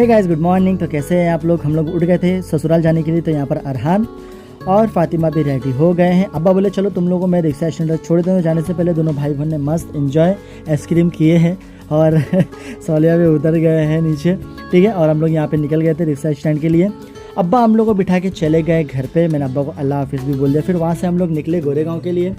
Hey guys, good morning. तो कैसे हैं आप लोग? हम लोग उठ गए थे ससुराल जाने के लिए। तो यहाँ पर अरहान और फातिमा भी रेडी हो गए हैं। अब्बा बोले चलो तुम लोगों को मैं रिक्शा स्टैंड तक छोड़ दूँ। जाने से पहले दोनों भाई बहन ने मस्त एंजॉय आइसक्रीम किए हैं और सौलिया भी उतर गए हैं नीचे, ठीक है। और हम लोग यहाँ पे निकल गए थे रिक्शा स्टैंड के लिए। अब्बा हम लोग को बिठा के चले गए घर पे। मैंने अब्बा को अल्लाह हाफिज़ भी बोल दिया। फिर वहाँ से हम लोग निकले गोरेगांव के लिए।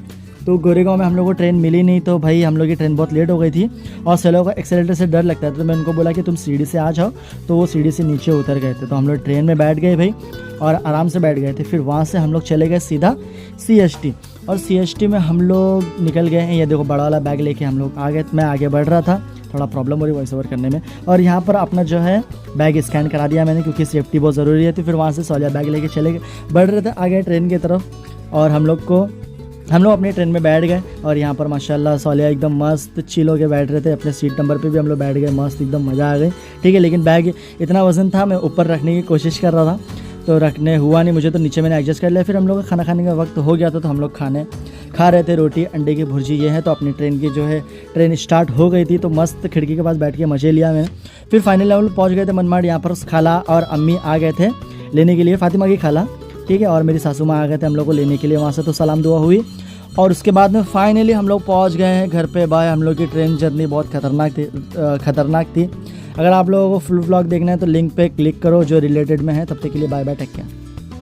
तो गोरेगांव में हम लोग को ट्रेन मिली नहीं, तो भाई हम लोग की ट्रेन बहुत लेट हो गई थी और सैलो को एक्सेलेटर से डर लगता है। तो मैं उनको बोला कि तुम सीढ़ी से आ जाओ, तो वो सीढ़ी से नीचे उतर गए थे। तो हम लोग ट्रेन में बैठ गए भाई और आराम से बैठ गए थे। फिर वहाँ से हम लोग चले गए सीधा CST और CST में हम लोग निकल गए हैं। ये देखो बड़ा वाला बैग लेके हम लोग आ गए। मैं आगे बढ़ रहा था, थोड़ा प्रॉब्लम हो रही वॉइस ओवर करने में। और यहाँ पर अपना जो है बैग स्कैन करा दिया मैंने, क्योंकि सेफ्टी बहुत ज़रूरी है। तो फिर वहाँ से सौलिया बैग लेके चले गए, बढ़ रहे थे आगे ट्रेन की तरफ। और हम लोग अपनी ट्रेन में बैठ गए। और यहाँ पर माशाल्लाह सौलिया एकदम मस्त चिल होकर बैठ रहे थे। अपने सीट नंबर पे भी हम लोग बैठ गए, मस्त एकदम मज़ा आ गई, ठीक है। लेकिन बैग इतना वज़न था, मैं ऊपर रखने की कोशिश कर रहा था तो रखने हुआ नहीं मुझे, तो नीचे मैंने एडजस्ट कर लिया। फिर हम लोग का खाना खाने का वक्त हो गया था, तो हम लोग खा रहे थे रोटी अंडे की भुर्जी। ये है तो अपनी ट्रेन की जो है ट्रेन स्टार्ट हो गई थी, तो मस्त खिड़की के पास बैठ के मज़े लिया मैंने। फिर फाइनल हम लोग पहुँच गए थे मनमाड़। यहाँ पर खाला और अम्मी आ गए थे लेने के लिए, फातिमा की खाला, ठीक है। और मेरी सासू माँ आ गए थे हम लोग को लेने के लिए। वहाँ से तो सलाम दुआ हुई और उसके बाद में फाइनली हम लोग पहुंच गए हैं घर पे। बाय, हम लोग की ट्रेन जर्नी बहुत खतरनाक थी। अगर आप लोगों को फुल व्लॉग देखना है तो लिंक पे क्लिक करो जो रिलेटेड में है। तब तक के लिए बाय बाय, टेक केयर।